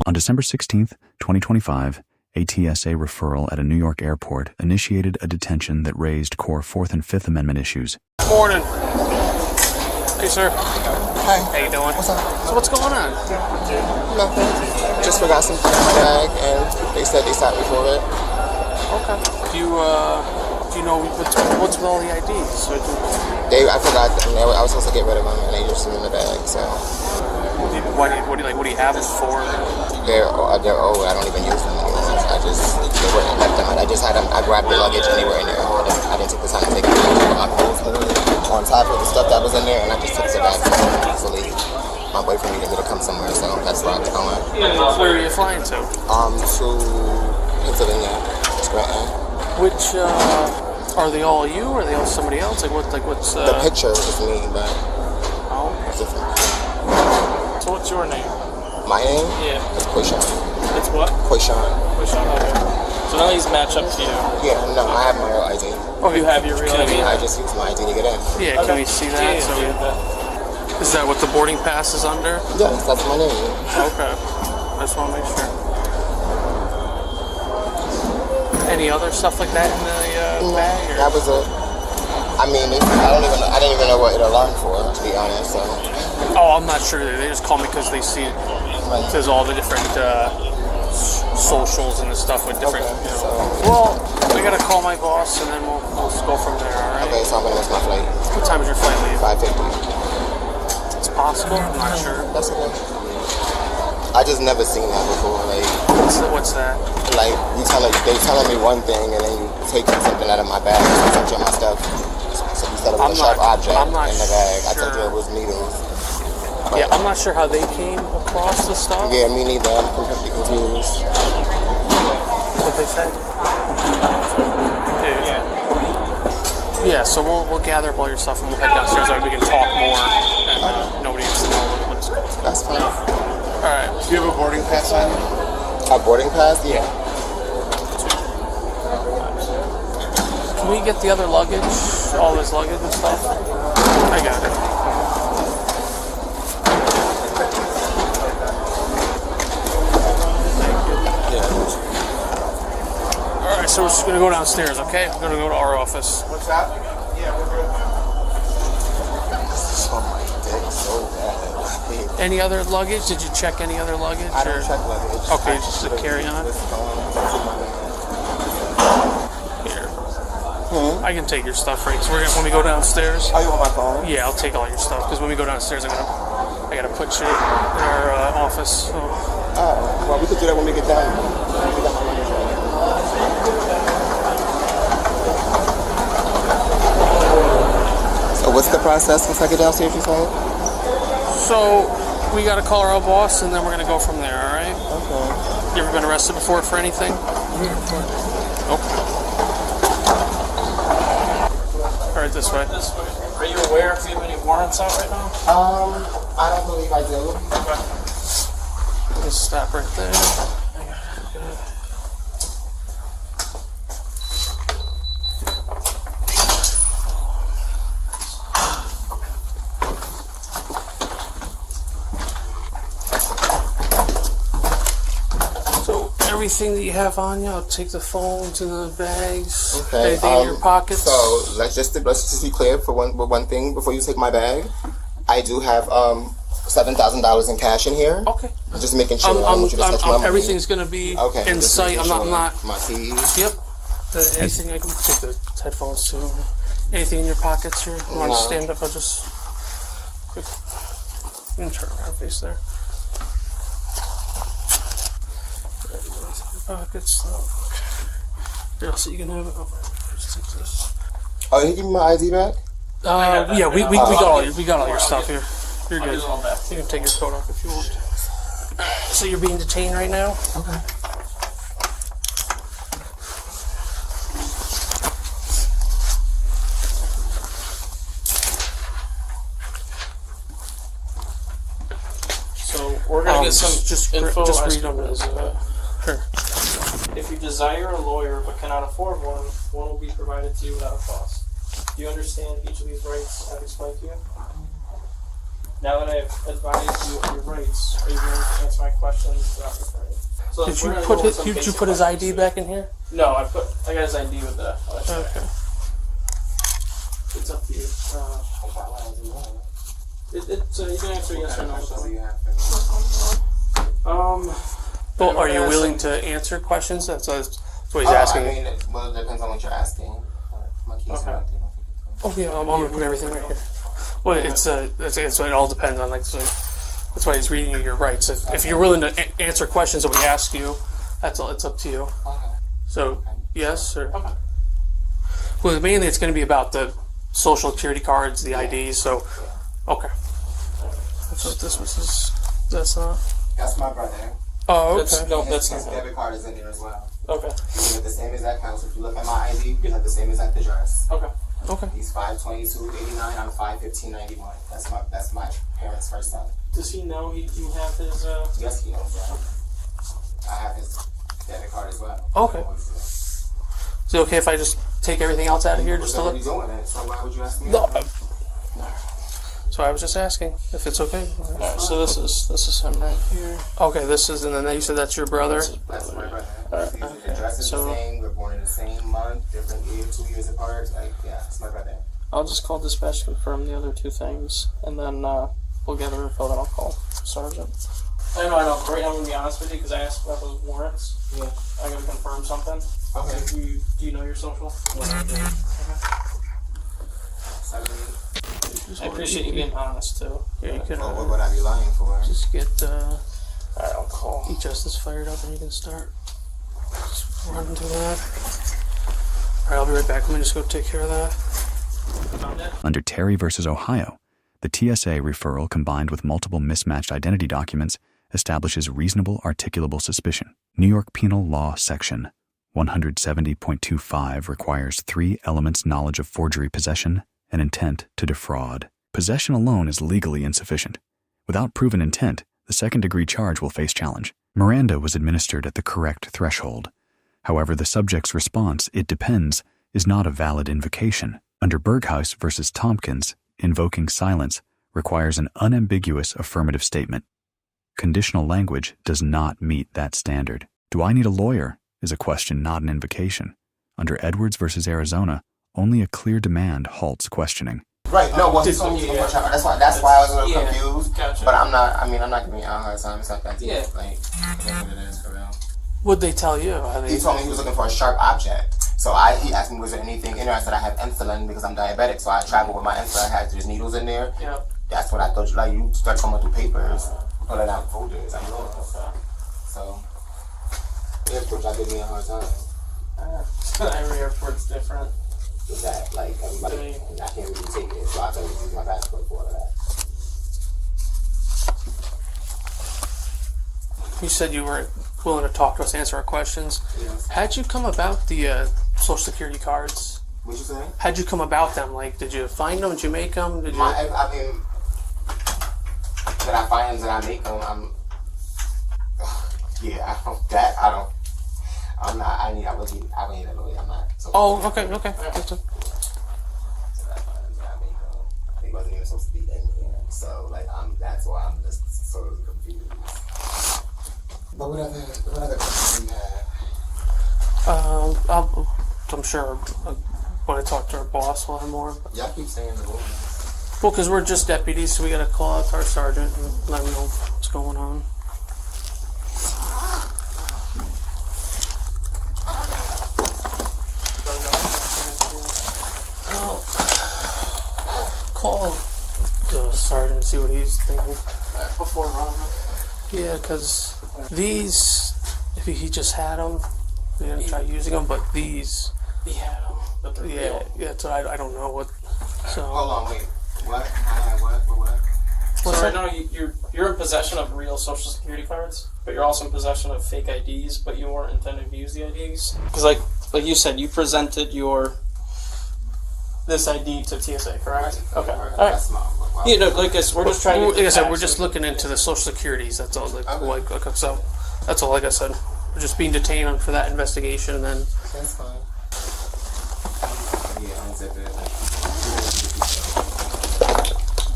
On December 16th, 2025, a TSA referral at a New York airport initiated a detention that raised core Fourth and Fifth Amendment issues. Morning. Hey, sir. Hi. How you doing? What's up? So what's going on? Nothing. Just forgot something in my bag, and they said they stopped me for it. Okay. Do you know what's with all the IDs? I forgot them. I was supposed to get rid of them, and they just threw them in the bag. So. What do you have this for? They're old. I don't even use them anymore. They weren't left them. I grabbed the luggage and they were in there. I didn't take the time to take it out. My clothes were on top of the stuff that was in there, and I just took the bag easily. My boyfriend needed me to come somewhere, so that's where I was going. Where are you flying to? To Pennsylvania, Scranton. Which are they all you, or are they all somebody else? What's the picture is me, but it's different. So what's your name? My name? Yeah. It's Quayshawn. It's what? Quayshawn. Quayshawn, okay. So now these match up to you? Yeah, no, I have my real ID. Oh, you have your real ID? I just use my ID to get in. Yeah, okay. Can we see that? Is that what the boarding pass is under? Yes, that's my name. Okay. I just want to make sure. Any other stuff like that in the bag? Or? That was it. I mean, I didn't even know what it alarmed for, to be honest. So. Oh, I'm not sure. They just call me because they see there's all the different socials and the stuff with different. Okay, you know. Well, we gotta call my boss and then we'll go from there. All right. Okay, so I'm gonna miss my flight. What time is your flight leave? 5:50. It's possible. I'm not sure. That's okay. I just never seen that before. Like, what's that? Like they telling me one thing and then you taking something out of my bag, touching my stuff. So instead of a sharp object in the bag, I told you it was needles. But yeah, I'm not sure how they came across the stuff. Yeah, me neither. I'm completely confused. What they say? Yeah, so we'll gather up all your stuff and we'll head downstairs so we can talk more and nobody needs to know what's going on. That's fine. Alright. Do you have a boarding pass on you? A boarding pass? Yeah. Can we get the other luggage? All this luggage and stuff? I got it. Alright, so we're just going to go downstairs, okay? We're going to go to our office. What's that? Yeah, we're good. Oh my dick, so bad. Any other luggage? Did you check any other luggage? I don't check luggage. Okay, just to carry on. Here. I can take your stuff, right? So when we go downstairs. Oh, you want my phone? Yeah, I'll take all your stuff because when we go downstairs, I gotta put you in our office. So. Oh, well, we could do that when we get down. We got my luggage right here. So what's the process once I get downstairs, you said? So we gotta call our boss and then we're gonna go from there, alright? Okay. You ever been arrested before for anything? Yeah. Okay. Alright, this way. Are you aware if you have any warrants out right now? I don't believe I do. Okay. Just stop right there. Everything that you have on you, I'll take the phones and the bags. Okay. Anything in your pockets. So let's just be clear for one thing before you take my bag. I do have $7,000 in cash in here. Okay. Just making sure. I want you to touch my money. Everything's gonna be in sight. I'm not. My keys. Yep. Anything I can take the headphones too. Anything in your pockets here? You want to stand up? I'll just quick. You can turn around, face there. Pockets. Here, so you can have it. Just take this. Oh, you give me my ID back? Yeah, we got all your stuff here. You're good. You can take your coat off if you want. So you're being detained right now? Okay. So we're gonna get some just info. Just read them as here. If you desire a lawyer but cannot afford one, one will be provided to you without a cost. Do you understand each of these rights I've explained to you? Now that I've advised you of your rights, are you willing to answer my questions without referring? So Did we're you gonna put go over his, some did you basic put his questions ID here. back in here? No, I got his ID with the. Okay. It's up to you. You can answer yes or no. Well, are you willing to answer questions? That's what he's asking. I mean, it depends on what you're asking. My keys Okay. are out there. Oh yeah, I'm gonna put everything right here. Well, it's it all depends on like. So that's why he's reading you your rights. If you're willing to answer questions that we ask you, that's all. It's up to you. Okay. So yes or. Okay. Well, mainly it's going to be about the social security cards, the IDs. So, okay. So this was his. That's not. That's my brother. Oh, That's, okay. no, that's His not. debit card is in there as well. Okay. We have the same exact house. If you look at my ID, we have the same exact address. Okay. Okay. He's 52289. I'm 51591. That's my parents' first son. Does he know you have his? Yes, he knows that. I have his debit card as well. Okay. Is it okay if I just take everything else out of here just to What are look? you doing then? So why would you ask me? No. So I was just asking if it's okay. Alright, so this is him right here. Okay, this is, and then you said that's your brother. That's my brother. Alright, His okay. address is So- the same. We're born in the same month, different year, 2 years apart. Like, yeah, it's my brother. I'll just call dispatch to confirm the other two things, and then we'll get her info, then I'll call Sergeant. I know. Right now, I'm going to be honest with you, because I asked about those warrants. Yeah. I got to confirm something. Okay. Do you know your social? I appreciate you being honest, too. Yeah, you can What would I be lying for? just get Alright, I'll call. E-Justice fired up and you can start just running through that. Alright, I'll be right back. Let me just go take care of that. Under Terry versus Ohio, the TSA referral combined with multiple mismatched identity documents establishes reasonable articulable suspicion. New York Penal Law Section 170.25 requires 3 elements: knowledge of forgery possession and intent to defraud. Possession alone is legally insufficient. Without proven intent, the second-degree charge will face challenge. Miranda was administered at the correct threshold. However, the subject's response, "it depends," is not a valid invocation. Under Berghuis versus Thompkins, invoking silence requires an unambiguous affirmative statement. Conditional language does not meet that standard. Do I need a lawyer is a question, not an invocation. Under Edwards versus Arizona, only a clear demand halts questioning. Right. No. Well, he told me Yeah. That's why I was a little Yeah. confused. Gotcha. But I'm not. I mean, I'm not giving you a hard time. It's not that deep. Yeah. Like, that's what it is for real. What'd they tell you? He told me he was looking for a sharp object. So he asked me, was there anything in there? I said, I have insulin because I'm diabetic. So I travel with my insulin. I had there's needles in there. Yeah. That's what I thought. Like, you start coming through papers, pulling out folders. I'm doing it. So, airport, y'all give me a hard time. Every airport's different. With that, like, everybody, I can't really take it. So I gotta use my passport for all of that. You said you were willing to talk to us, answer our questions. Yes. How'd you come about the Social Security cards? What you saying? How'd you come about them? Like, did you find them? Did you make them? Did you? I mean, did I find them? Did I make them? Yeah, I'm not. I need a lawyer. I'm not. So Oh, okay. That's it. They wasn't even supposed to be in here, so like that's why I'm just sort of confused. But what other questions do you have? I'm sure when I talk to our boss, we'll have more. Y'all keep saying the word. Well, because we're just deputies, so we gotta call out to our sergeant and let him know what's going on. Call the sergeant and see what he's thinking. Before running. Yeah, because these, if he just had them, we didn't try using them, but these, He had them, but they're real. yeah, so I don't know what. So Hold on, wait. What? I had what? For what? what's So right that? now you're in possession of real Social Security cards, but you're also in possession of fake IDs, but you weren't intending to use the IDs. Because like you said, you presented this ID to TSA, correct? Okay. All right. That's small. Yeah, no, like this, we're just trying to. Like get I said, the we're facts. just looking into the Social Securities. That's all. Okay. So that's all. Like I said, we're just being detained for that investigation, and then That's fine. Yeah, unzip it.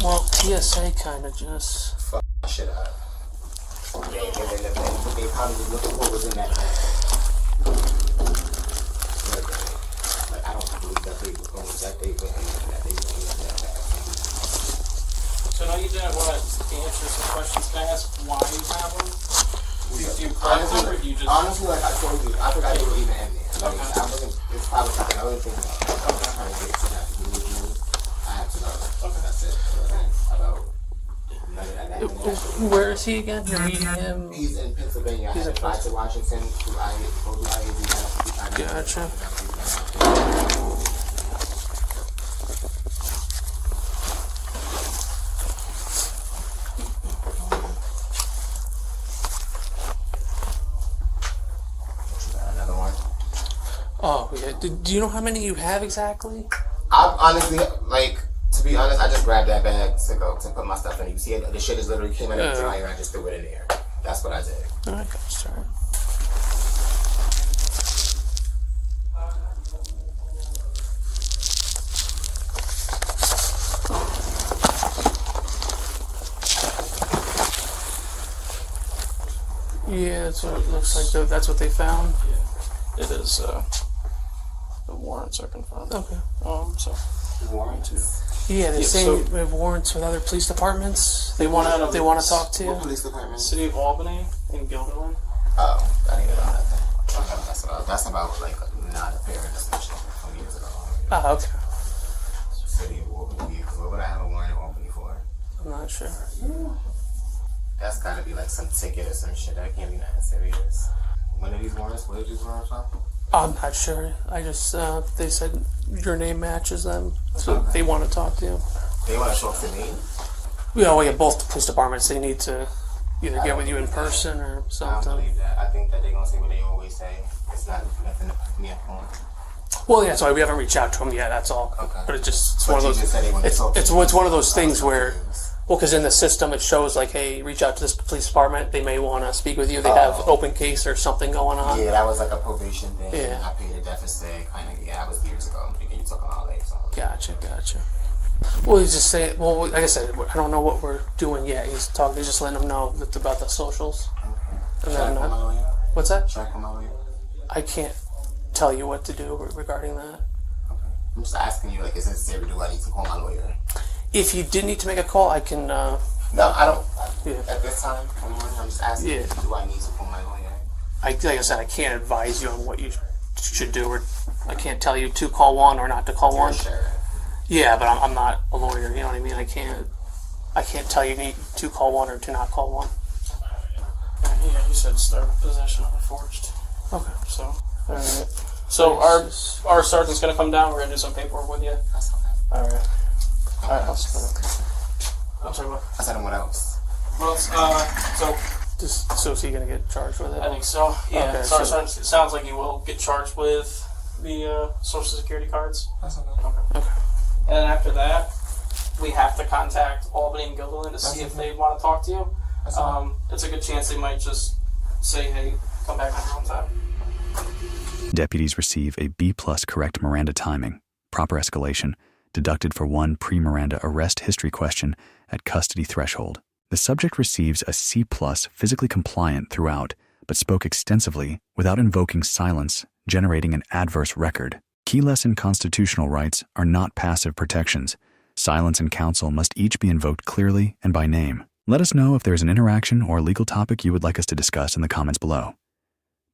Well, TSA kind of just. Fuck that shit up. They probably just looked at what was in that bag. Like, I don't believe that they were going that they went in that they went in that bag. So now you didn't want to answer some questions. Can I ask why you have them? Do you collect them, or do you just... Honestly, like I told you, I forgot they were even in there. Like, I wasn't, it's probably something I was thinking about. I was trying to get to that to do with you. I have to know. Okay. That's it. About none of that. Where is he again? You're meeting him? He's in Pennsylvania. He's I in applied to Washington through IAZ. Gotcha. Another one. Oh, yeah. Do you know how many you have exactly? I'm honestly, like, to be honest, I just grabbed that bag to put my stuff in. You see, the shit is literally came out of the dryer and I just threw it in there. That's what I did. Alright, sorry. Yeah, that's what it looks like. Though. That's what they found. It is, the warrants are confirmed. Okay. So... Warrants? Yeah, they're saying we have warrants with other police departments. They want to talk to What you. police department? City of Albany and Guilderland. Oh, I didn't know that thing. That's about like not appearing or some shit from years ago. Ah, okay. City of Albany. What would I have a warrant in Albany for? I'm not sure. That's gotta be like some ticket or some shit. That can't be that serious. When are these warrants? Where are these warrants from? I'm not sure. I just they said your name matches them, so they want to talk to you. They want to talk to me? Yeah, well, yeah, both the police departments. They need to either get with you in person or I don't something. believe that. I think that they're gonna say what they always say. It's not nothing to put me up on. Well, yeah, sorry, we haven't reached out to them yet. That's all. Okay. But it's But one of you those. just said they wanted to talk to It's you. one of those things where. Confused. Well, because in the system it shows like, hey, reach out to this police department. They may want to speak with you. They have open case or something going on. Yeah, that was like a probation thing. Yeah. I paid a deficit, kind of. Yeah, that was years ago. I'm thinking you talking about like something. Gotcha. Well, he's just saying. Well, like I said, I don't know what we're doing yet. He's just letting them know that about the socials. Okay. And Should I then, call my lawyer? what's that? Should I call my lawyer? I can't tell you what to do regarding that. Okay. I'm just asking you, like, is it necessary? Do I need to call my lawyer? If you did need to make a call, I can. No, I don't. Yeah. At this time, I'm just asking. Yeah. Do I need to call my lawyer? Like I said, I can't advise you on what you should do, or I can't tell you to call one or not to call one. Sure. Yeah, but I'm not a lawyer. You know what I mean? I can't tell you need to call one or to not call one. Yeah, you said start possession of a forged. Okay. So, all right. So our sergeant's gonna come down. We're gonna do some paperwork with you. That's okay. All right. All right. What else? I'm sorry. What? I said, what else? Well, So is he gonna get charged with it? I think so. Yeah. Okay, So our so- sergeant, it sounds like he will get charged with the Social Security cards. That's okay. Okay. And then after that, we have to contact Albany and Guilderland to see if they want to talk to you. That's okay. It's a good chance they might just say, hey, come back on your own time. Deputies receive a B+ correct Miranda timing, proper escalation, deducted for one pre-Miranda arrest history question at custody threshold. The subject receives a C+ physically compliant throughout, but spoke extensively without invoking silence, generating an adverse record. Key lesson: constitutional rights are not passive protections. Silence and counsel must each be invoked clearly and by name. Let us know if there is an interaction or legal topic you would like us to discuss in the comments below.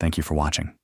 Thank you for watching.